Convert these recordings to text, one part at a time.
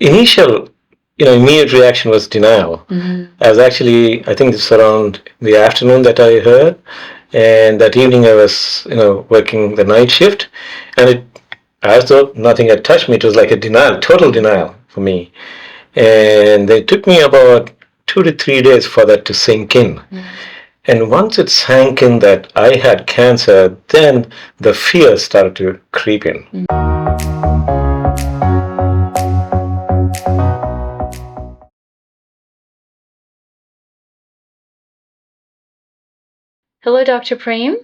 initial, immediate reaction was denial. I was actually, I think it's around the afternoon that I heard, and that evening I was, working the night shift, and as though nothing had touched me. It was like a denial, total denial for me. And it took me about 2 to 3 days for that to sink in. And once it sank in that I had cancer, then the fear started to creep in. Hello, Dr. Prem.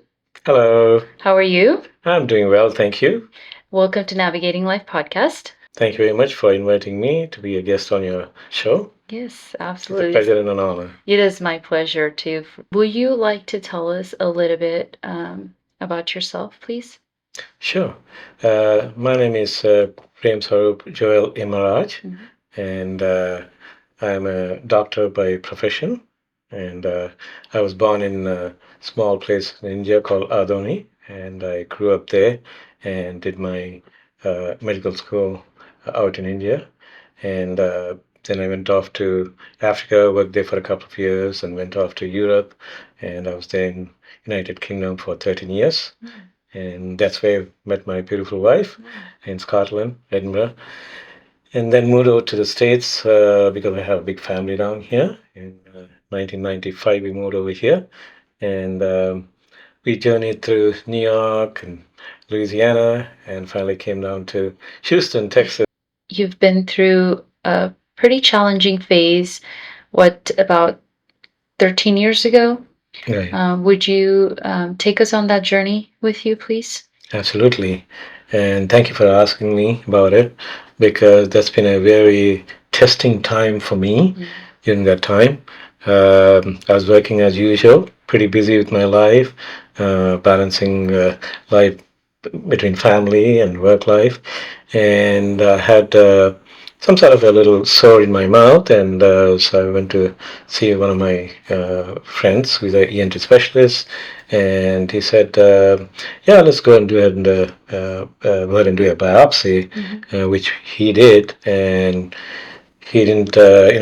Hello. How are you? I'm doing well, thank you. Welcome to Navigating Life podcast. Thank you very much for inviting me to be a guest on your show. Yes, absolutely. It's a pleasure and an honor. It is my pleasure too. Would you like to tell us a little bit about yourself, please? Sure. My name is Premswarup Immaraj, and I'm a doctor by profession. And I was born in a small place in India called Adoni, and I grew up there and did my medical school out in India. And then I went off to Africa, worked there for a couple of years, and went off to Europe. And I was there in United Kingdom for 13 years. And that's where I met my beautiful wife in Scotland, Edinburgh. And then moved over to the States because I have a big family down here. In 1995, we moved over here. And we journeyed through New York and Louisiana and finally came down to Houston, Texas. You've been through a pretty challenging phase, about 13 years ago? Right. Would you take us on that journey with you, please? Absolutely. And thank you for asking me about it, because that's been a very testing time for me during that time. I was working as usual, pretty busy with my life, balancing life between family and work life, and I had some sort of a little sore in my mouth, and so I went to see one of my friends who's an ENT specialist, and he said, "Yeah, let's go and do a biopsy," which he did, and he didn't,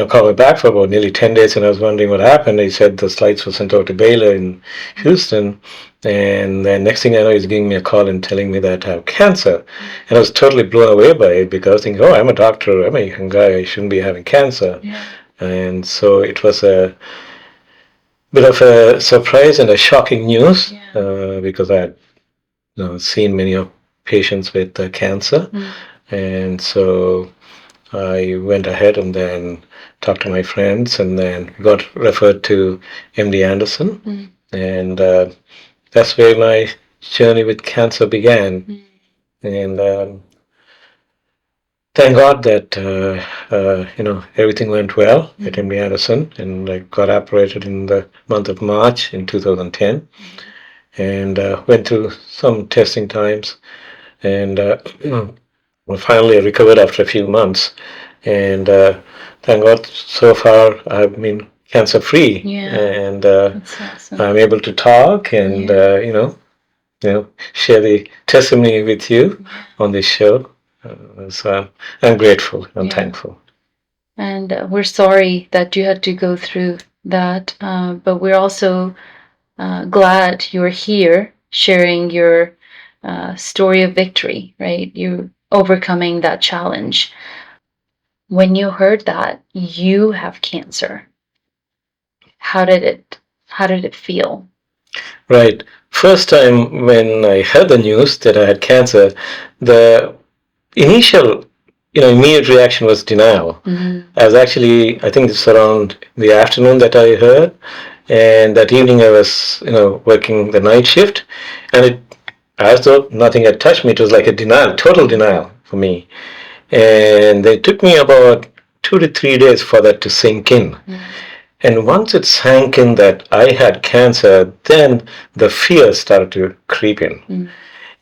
call me back for about nearly 10 days, and I was wondering what happened. He said the slides were sent out to Beaulah in Houston, and then next thing I know, he's giving me a call and telling me that I have cancer. And I was totally blown away by it, because I was thinking, I'm a doctor, I'm a young guy, I shouldn't be having cancer. And so it was a bit of a surprise and a shocking news, because I had seen many of patients with cancer. And so I went ahead and then talked to my friends, and then got referred to MD Anderson. And that's where my journey with cancer began. And thank God that everything went well at MD Anderson, and I got operated in the month of March in 2010, and went through some testing times, and finally I recovered after a few months, and thank God so far I've been cancer free, and That's awesome. I'm able to talk and share the testimony with you on this show. So I'm grateful. I'm thankful. And we're sorry that you had to go through that, but we're also glad you're here sharing your story of victory, right? You overcoming that challenge. When you heard that you have cancer, how did it feel? Right. First time when I heard the news that I had cancer, the initial, immediate reaction was denial. I was actually, I think it's around the afternoon that I heard, and that evening I was, working the night shift, and as though nothing had touched me. It was like a denial, total denial for me. And it took me about 2 to 3 days for that to sink in. And once it sank in that I had cancer, then the fear started to creep in.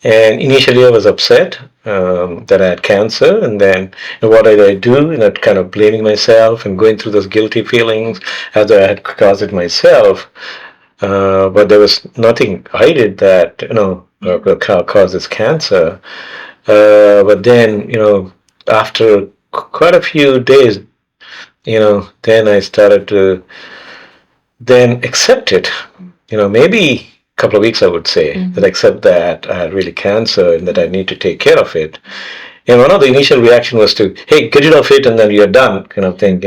And initially I was upset that I had cancer, and then what did I do? Kind of blaming myself and going through those guilty feelings as though I had caused it myself. But there was nothing I did that caused this cancer. But then after quite a few days, then I started to then accept it. Maybe a couple of weeks, I would say, that accept that I had really cancer and that I need to take care of it. And one of the initial reaction was to, hey, get rid of it and then you're done, kind of thing.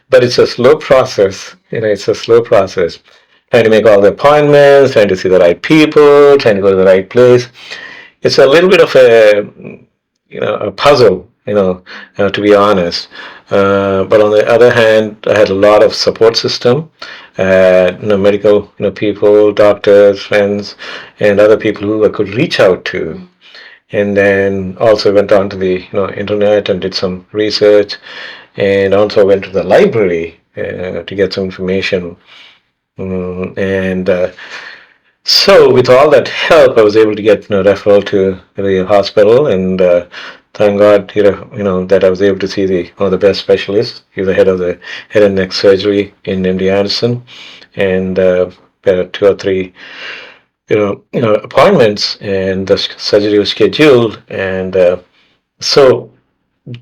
But it's a slow process. It's a slow process. Trying to make all the appointments, trying to see the right people, trying to go to the right place. It's a little bit of a puzzle, to be honest. But on the other hand, I had a lot of support system, medical, people, doctors, friends, and other people who I could reach out to. And then also went on to the internet and did some research, and also went to the library to get some information. And so with all that help, I was able to get referral to the hospital, and thank God, that I was able to see one of the best specialists. He was the head of the head and neck surgery in MD Anderson, and we had 2 or 3 appointments, and the surgery was scheduled, and so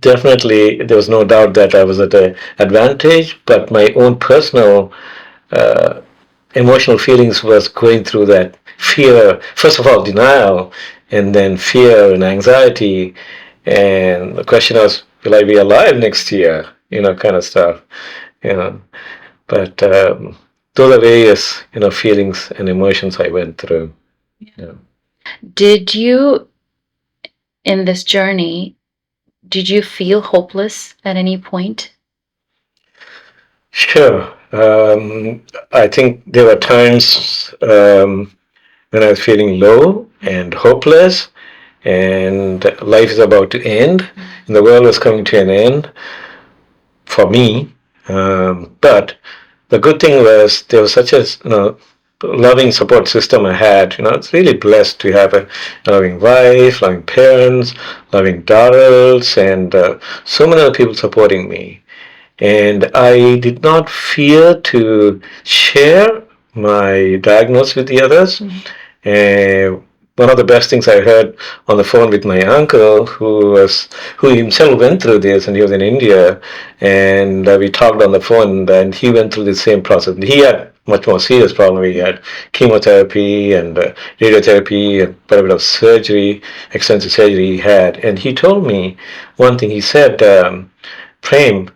definitely there was no doubt that I was at an advantage, but my own personal uh, emotional feelings was going through that fear, first of all denial, and then fear and anxiety, and the question was, will I be alive next year, kind of stuff, you know but those are various feelings and emotions I went through. Yeah. Did you, in this journey, did you feel hopeless at any point? Sure. I think there were times when I was feeling low and hopeless, and life is about to end, and the world was coming to an end for me. But the good thing was there was such a loving support system I had. It's really blessed to have a loving wife, loving parents, loving daughters, and so many other people supporting me. And I did not fear to share my diagnosis with the others. And one of the best things I heard on the phone with my uncle, who himself went through this, and he was in India, and we talked on the phone, and he went through the same process. He had much more serious problem. He had chemotherapy and radiotherapy and quite a bit of surgery, extensive surgery he had. And he told me one thing. He said, Prem,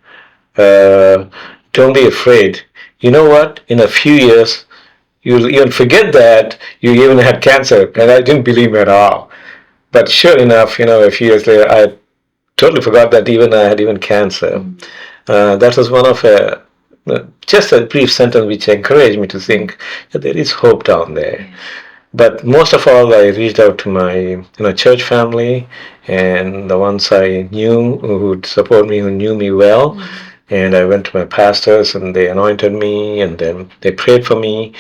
uh, don't be afraid. You know what? In a few years, you'll even forget that you even had cancer. And I didn't believe him at all. But sure enough, a few years later, I totally forgot that I had even cancer. That was one of just a brief sentence which encouraged me to think that there is hope down there. But most of all, I reached out to my church family and the ones I knew who would support me, who knew me well. And I went to my pastors, and they anointed me, and then they prayed for me,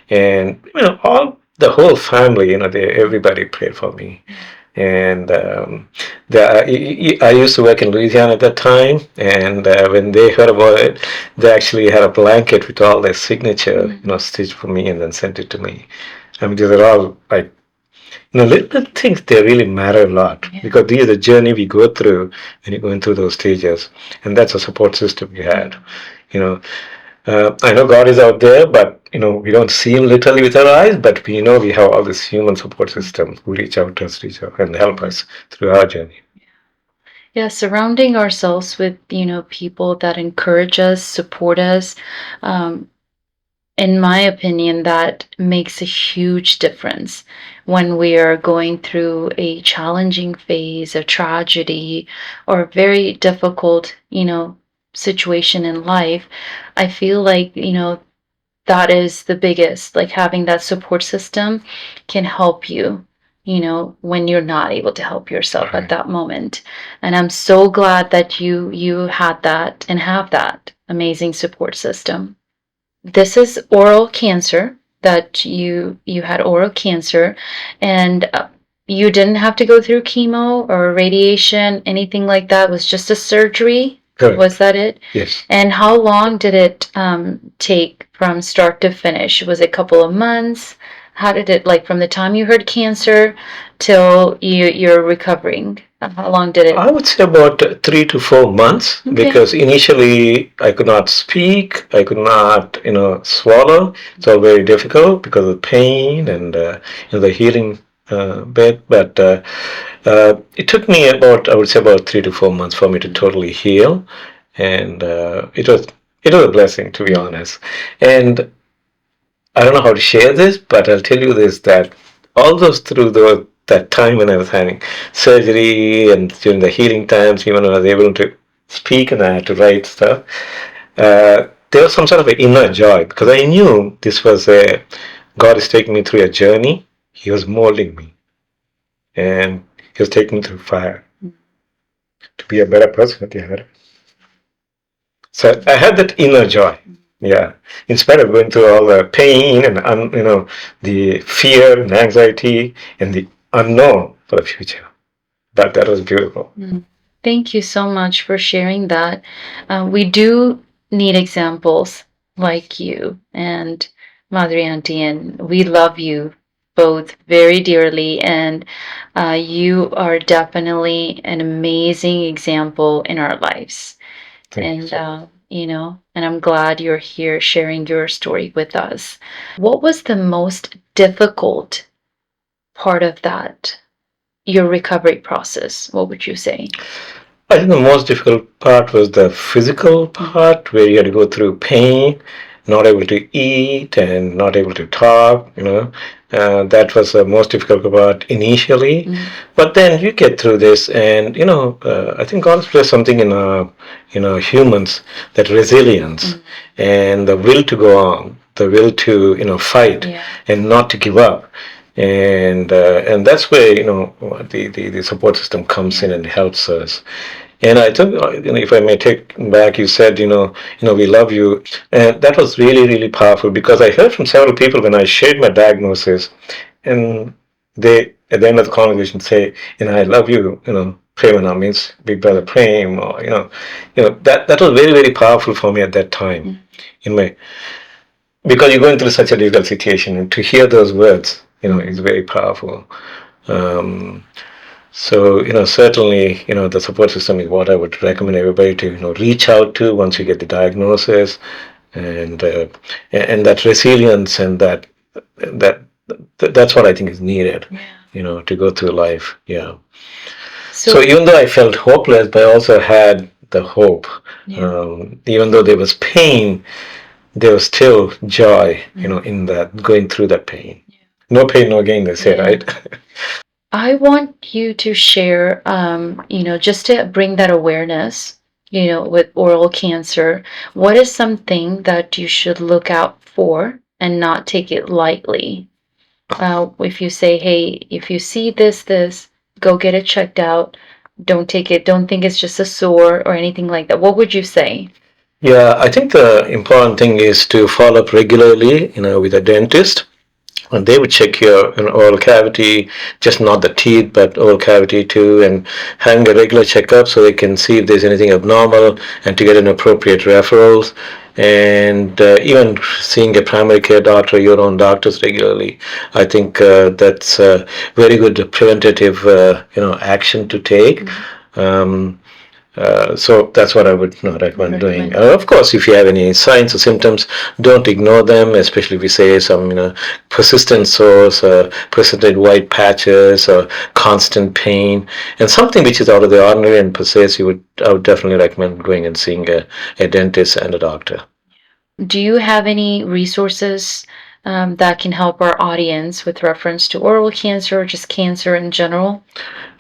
and the whole family, everybody prayed for me. And I used to work in Louisiana at that time, and when they heard about it, they actually had a blanket with all their signature, stitched for me, and then sent it to me. I mean, these are all like little things. They really matter a lot, because these are the journey we go through when you're going through those stages, and that's a support system we had. You know, I know God is out there, but we don't see Him literally with our eyes, but we know we have all this human support system who reach out to us, and help us through our journey. Yeah, surrounding ourselves with, people that encourage us, support us, in my opinion, that makes a huge difference when we are going through a challenging phase, a tragedy, or a very difficult, situation in life. I feel like, that is the biggest, like having that support system can help you, when you're not able to help yourself at that moment. And I'm so glad that you had that and have that amazing support system. This is oral cancer, that you had oral cancer, and you didn't have to go through chemo or radiation, anything like that. It was just a surgery. Correct. Was that it? Yes. And how long did it take from start to finish? Was it a couple of months? How did it, like, from the time you heard cancer till you're recovering? How long did it? I would say about 3 to 4 months, Okay. because initially I could not speak, I could not, swallow. It's all very difficult because of pain and the healing bit. But it took me about, I would say, about 3 to 4 months for me to totally heal, and it was a blessing, to be honest. And I don't know how to share this, but I'll tell you this, that all those through that time when I was having surgery and during the healing times, even when I was able to speak and I had to write stuff, there was some sort of an inner joy, because I knew this was God is taking me through a journey. He was molding me, and He was taking me through fire to be a better person at the end. So I had that inner joy. Yeah. In spite of going through all the pain and the fear and anxiety and the unknown for the future. But that was beautiful. Thank you so much for sharing that. We do need examples like you and Madhuri Auntie, and we love you both very dearly. And you are definitely an amazing example in our lives. Thank you. And I'm glad you're here sharing your story with us. What was the most difficult part of that, your recovery process? What would you say? I think the most difficult part was the physical part, where you had to go through pain, not able to eat and not able to talk. That was the most difficult part initially. But then you get through this, and I think God has placed something in humans, that resilience and the will to go on, the will to fight and not to give up. And that's where the support system comes in and helps us. And I think, if I may take back, you said, we love you. And that was really, really powerful, because I heard from several people when I shared my diagnosis, and they, at the end of the conversation, say, I love you, Premana means big brother Prem, or, that was very, very powerful for me at that time, in my, because you're going through such a difficult situation, and to hear those words, is very powerful. Um, so, certainly, the support system is what I would recommend everybody to, reach out to once you get the diagnosis, and that resilience, and that that's what I think is needed, to go through life. Yeah. So even though I felt hopeless, but I also had the hope. Even though there was pain, there was still joy, in that, going through that pain. No pain, no gain, they say, right? I want you to share, just to bring that awareness, with oral cancer. What is something that you should look out for and not take it lightly? If you say, hey, if you see this, go get it checked out. Don't think it's just a sore or anything like that. What would you say? Yeah, I think the important thing is to follow up regularly, with a dentist. And they would check your oral cavity, just not the teeth, but oral cavity too, and having a regular checkup so they can see if there's anything abnormal, and to get an appropriate referrals. And even seeing a primary care doctor, your own doctors regularly. I think that's a very good preventative, action to take. Um, so that's what I would recommend doing. Of course, if you have any signs or symptoms, don't ignore them, especially if we say some persistent sores, persistent white patches, or constant pain, and something which is out of the ordinary and persists. I would definitely recommend going and seeing a dentist and a doctor. Do you have any resources that can help our audience with reference to oral cancer or just cancer in general?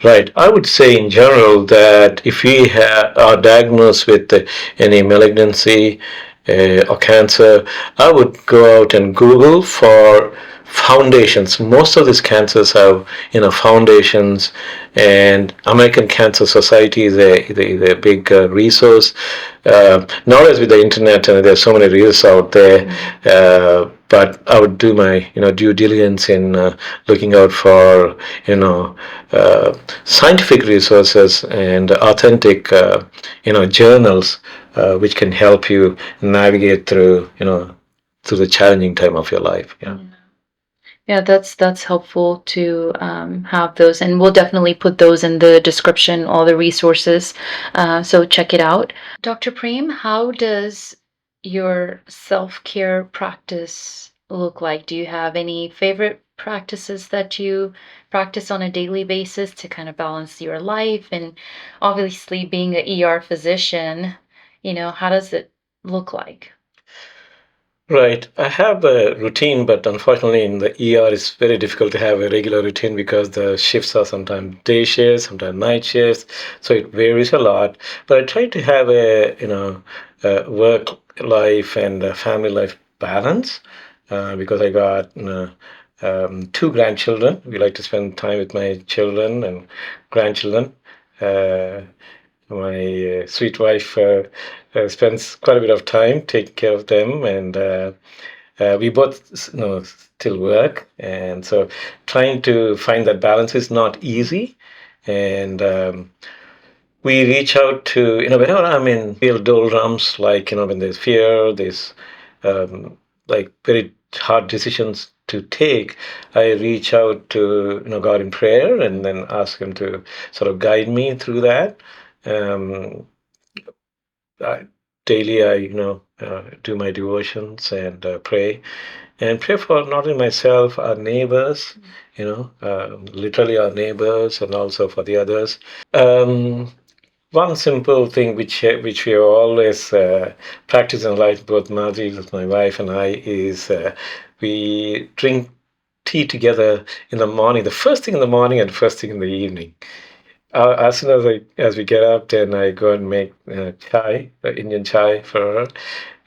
Right. I would say in general that if we are diagnosed with any malignancy or cancer, I would go out and Google for foundations. Most of these cancers have foundations, and American Cancer Society is a big resource. Nowadays with the internet, and there's so many resources out there. But I would do my due diligence in looking out for scientific resources and authentic journals, which can help you navigate through the challenging time of your life. Yeah. Yeah, that's helpful to have those, and we'll definitely put those in the description, all the resources. So check it out. Dr. Prem, how does your self-care practice look like? Do you have any favorite practices that you practice on a daily basis to kind of balance your life? And obviously, being an ER physician, how does it look like? Right. I have a routine, but unfortunately, in the ER, it's very difficult to have a regular routine because the shifts are sometimes day shifts, sometimes night shifts. So it varies a lot. But I try to have a work life and a family life balance because I got two grandchildren. We like to spend time with my children and grandchildren. Uh, my sweet wife spends quite a bit of time taking care of them, and we both still work, and so trying to find that balance is not easy. And we reach out to whenever I'm in real doldrums, like when there's fear, there's like very hard decisions to take. I reach out to God in prayer and then ask Him to sort of guide me through that. Um, I, daily, I do my devotions and pray for not only myself, our neighbors, literally our neighbors, and also for the others. Um, One simple thing which we always practice in life, both Margie, my wife, and I, is we drink tea together in the morning, the first thing in the morning and first thing in the evening. As soon as we get up, then I go and make chai, Indian chai for her,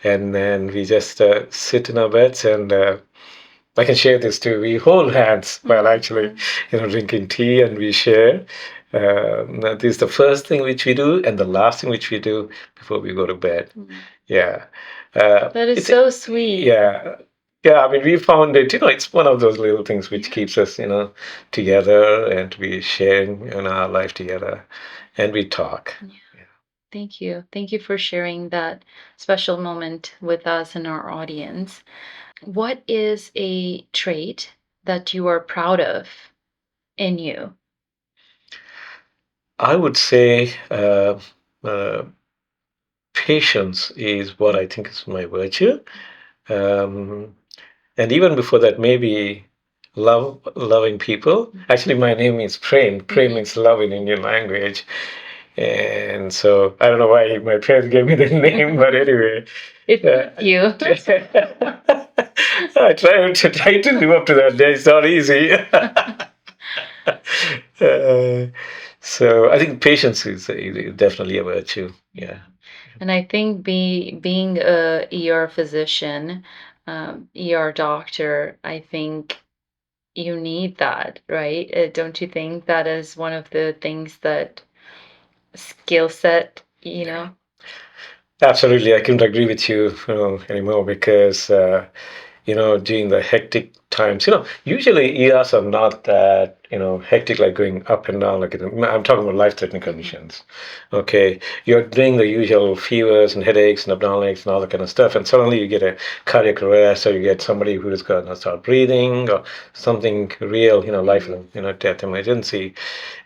and then we just sit in our beds, and I can share this too. We hold hands while actually, drinking tea, and we share. This is the first thing which we do, and the last thing which we do before we go to bed. Yeah, That is it's so sweet. yeah, yeah. I mean, we found it. It's one of those little things which keeps us, together, and we sharing our life together, and we talk. Thank you. Thank you for sharing that special moment with us and our audience. What is a trait that you are proud of in you? I would say uh, patience is what I think is my virtue. Um, and even before that, maybe loving people. Actually, my name is Prem. Prem means love in Indian language. And so I don't know why my parents gave me the name, but anyway. It's you. I try to live up to that. It's not easy. uh, so I think patience is definitely a virtue. Yeah. And I think being a ER physician, ER doctor, I think you need that, right? Don't you think that is one of the things that skill set, Absolutely, I couldn't agree with you, anymore because during the hectic times, usually ERs are not that hectic, like going up and down. Like I'm talking about life-threatening conditions. Okay, you're doing the usual fevers and headaches and abdominal aches and all that kind of stuff, and suddenly you get a cardiac arrest, or you get somebody who's going to start breathing, or something real, life, death emergency,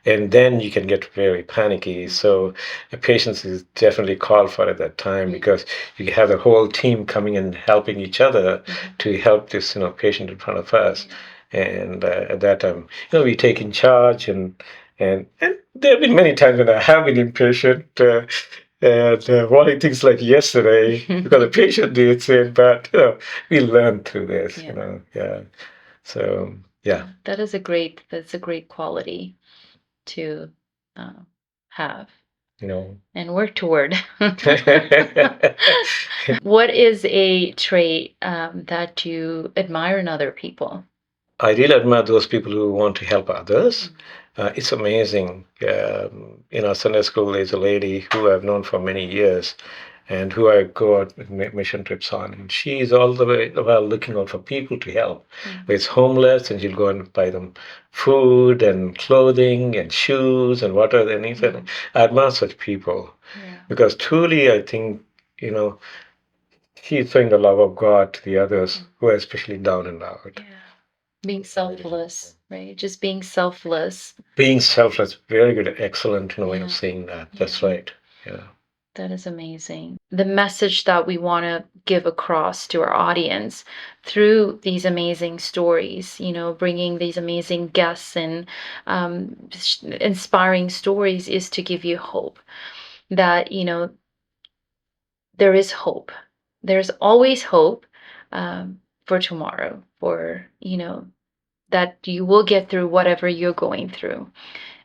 and then you can get very panicky. So patience is definitely called for at that time because you have the whole team coming and helping each other to help this patient in front of us. And at that time, we take in charge, and there have been many times when I have been impatient. And wanting things like yesterday because the patient needs it, but we learn through this, yeah. So yeah. that's a great quality to uh, have you know. and work toward. What is a trait that you admire in other people? I really admire those people who want to help others. It's amazing. In our Sunday school, there's a lady who I've known for many years and who I go out with mission trips on. And she's all the way while looking out for people to help. It's homeless, and she'll go and buy them food and clothing and shoes and whatever they need. And I admire such people because truly, I think, you know, she's showing the love of God to the others who are especially down and out. Being selfless, right? Just being selfless. Being selfless, very good, excellent way Yeah. of saying that. That's right. Yeah. That is amazing. The message that we want to give across to our audience through these amazing stories, bringing these amazing guests and inspiring stories is to give you hope that, there is hope. There's always hope for tomorrow, for, that you will get through whatever you're going through.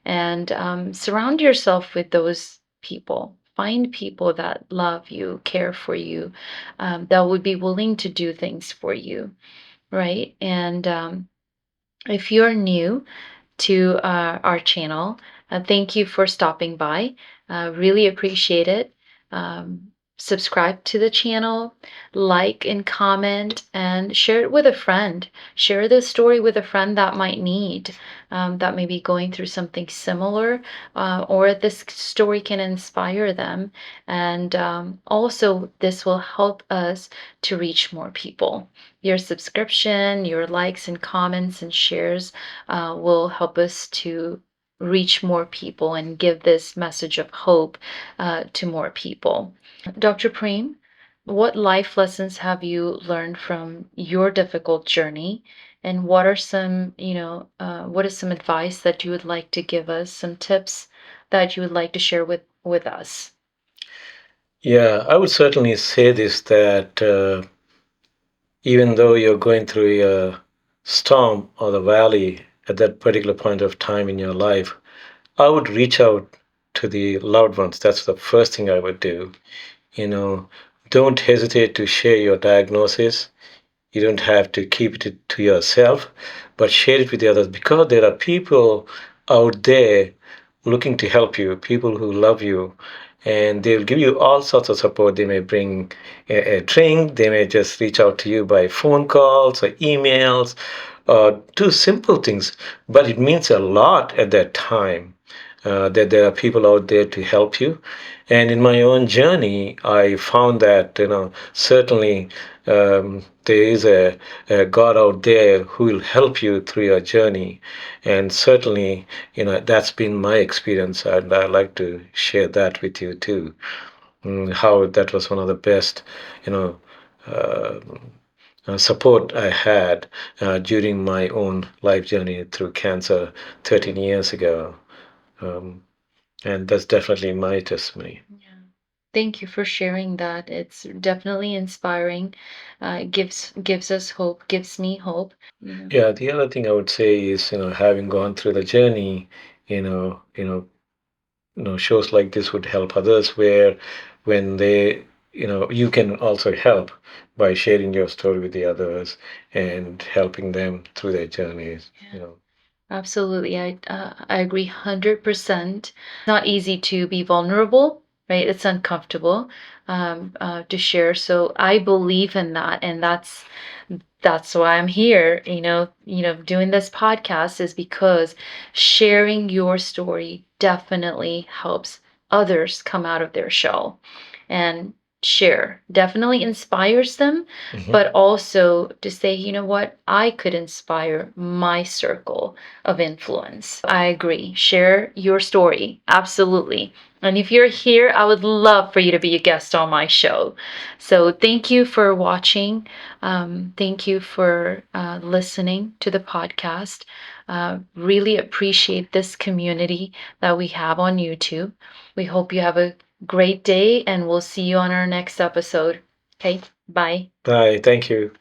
And surround yourself with those people. Find people that love you, care for you, that would be willing to do things for you, right? And if you're new to our channel, thank you for stopping by. Really appreciate it. Um, Subscribe to the channel, like and comment, and share it with a friend. Share this story with a friend that might need, that may be going through something similar, or this story can inspire them. And also, this will help us to reach more people. Your subscription, your likes and comments and shares will help us to reach more people and give this message of hope to more people. Dr. Prem, what life lessons have you learned from your difficult journey? And what are what is some advice that you would like to give us, some tips that you would like to share with us? Yeah, I would certainly say this that even though you're going through a storm or the valley at that particular point of time in your life, I would reach out to the loved ones. That's the first thing I would do. You know, don't hesitate to share your diagnosis. You don't have to keep it to yourself, but share it with the others because there are people out there looking to help you, people who love you, and they'll give you all sorts of support. They may bring a drink, they may just reach out to you by phone calls or emails, or do simple things, but it means a lot at that time. That there are people out there to help you. And in my own journey, I found that, certainly there is a God out there who will help you through your journey. And certainly, that's been my experience. And I'd like to share that with you too. How that was one of the best, you know, uh, support I had during my own life journey through cancer 13 years ago. Um, and that's definitely my testimony. Yeah. Thank you for sharing that. It's definitely inspiring. Gives us hope, gives me hope. Yeah, the other thing I would say is, having gone through the journey, you know, you know, shows like this would help others where when they, you can also help by sharing your story with the others and helping them through their journeys. Absolutely. I agree 100%. Not easy to be vulnerable, right? It's uncomfortable to share. So I believe in that, and that's why I'm here. Doing this podcast is because sharing your story definitely helps others come out of their shell and share. Definitely inspires them, but also to say, you know what, I could inspire my circle of influence. I agree. Share your story. Absolutely. And if you're here, I would love for you to be a guest on my show. So thank you for watching. Thank you for listening to the podcast. Really appreciate this community that we have on YouTube. We hope you have a great day, and we'll see you on our next episode. Okay, bye. Bye. Thank you.